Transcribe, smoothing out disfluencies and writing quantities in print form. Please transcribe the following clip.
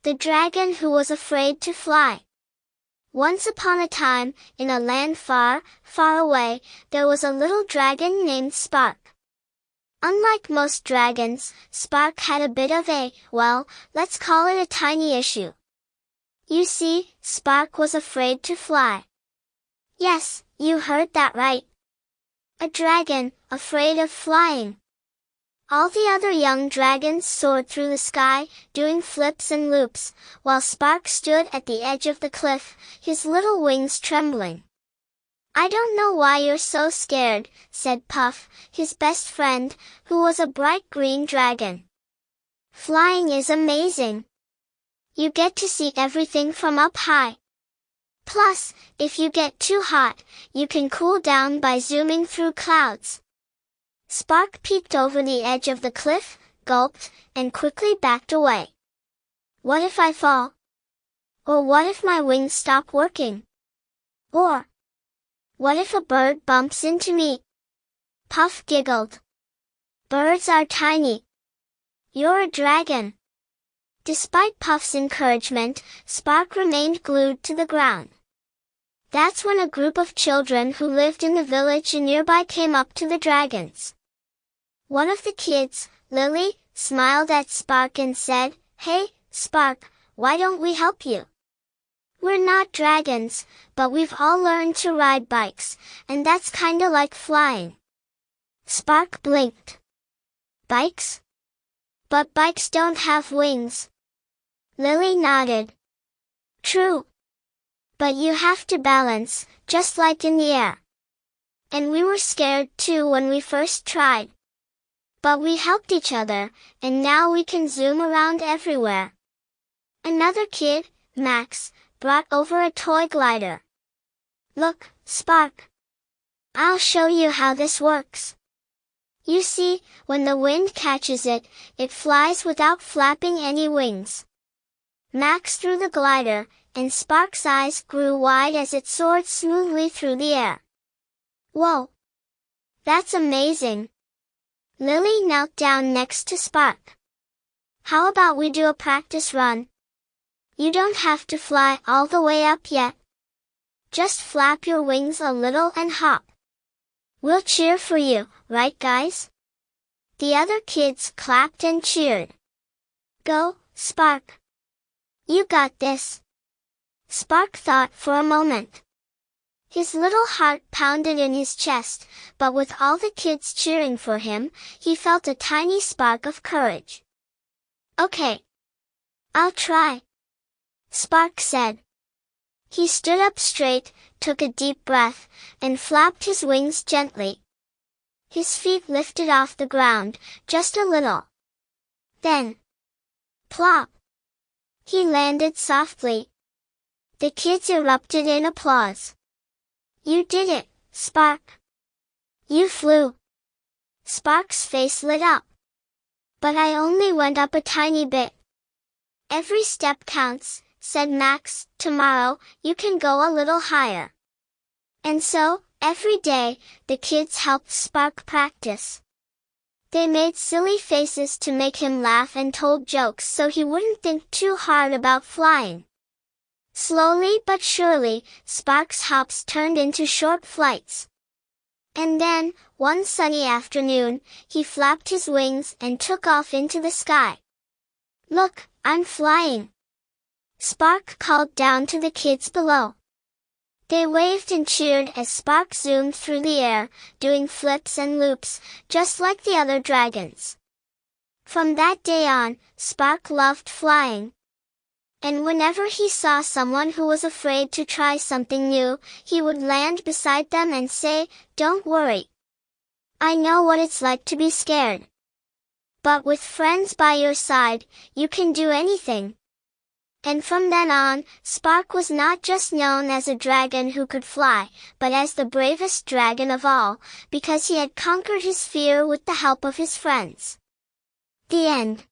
The dragon who was afraid to fly. Once upon a time, in a land far, far away, there was a little dragon named Spark. Unlike most dragons, Spark had a bit of a, well, let's call it a tiny issue. You see, Spark was afraid to fly. Yes, you heard that right. A dragon, afraid of flying. All the other young dragons soared through the sky, doing flips and loops, while Spark stood at the edge of the cliff, his little wings trembling. "I don't know why you're so scared," said Puff, his best friend, who was a bright green dragon. "Flying is amazing. You get to see everything from up high. Plus, if you get too hot, you can cool down by zooming through clouds." Spark peeked over the edge of the cliff, gulped, and quickly backed away. "What if I fall? Or what if my wings stop working? Or what if a bird bumps into me?" Puff giggled. "Birds are tiny. You're a dragon." Despite Puff's encouragement, Spark remained glued to the ground. That's when a group of children who lived in the village nearby came up to the dragons. One of the kids, Lily, smiled at Spark and said, "Hey, Spark, why don't we help you? We're not dragons, but we've all learned to ride bikes, and that's kinda like flying." Spark blinked. "Bikes? But bikes don't have wings." Lily nodded. "True. But you have to balance, just like in the air. And we were scared too when we first tried. But we helped each other, and now we can zoom around everywhere." Another kid, Max, brought over a toy glider. "Look, Spark. I'll show you how this works. You see, when the wind catches it, it flies without flapping any wings." Max threw the glider, and Spark's eyes grew wide as it soared smoothly through the air. "Whoa! That's amazing." Lily knelt down next to Spark. "How about we do a practice run? You don't have to fly all the way up yet. Just flap your wings a little and hop. We'll cheer for you, right guys?" The other kids clapped and cheered. "Go, Spark. You got this." Spark thought for a moment. His little heart pounded in his chest, but with all the kids cheering for him, he felt a tiny spark of courage. "Okay. I'll try," Spark said. He stood up straight, took a deep breath, and flapped his wings gently. His feet lifted off the ground, just a little. Then, plop! He landed softly. The kids erupted in applause. "You did it, Spark. You flew." Spark's face lit up. "But I only went up a tiny bit." "Every step counts," said Max. "Tomorrow, you can go a little higher." And so, every day, the kids helped Spark practice. They made silly faces to make him laugh and told jokes so he wouldn't think too hard about flying. Slowly but surely, Spark's hops turned into short flights. And then, one sunny afternoon, he flapped his wings and took off into the sky. "Look, I'm flying!" Spark called down to the kids below. They waved and cheered as Spark zoomed through the air, doing flips and loops, just like the other dragons. From that day on, Spark loved flying. And whenever he saw someone who was afraid to try something new, he would land beside them and say, "Don't worry. I know what it's like to be scared. But with friends by your side, you can do anything." And from then on, Spark was not just known as a dragon who could fly, but as the bravest dragon of all, because he had conquered his fear with the help of his friends. The end.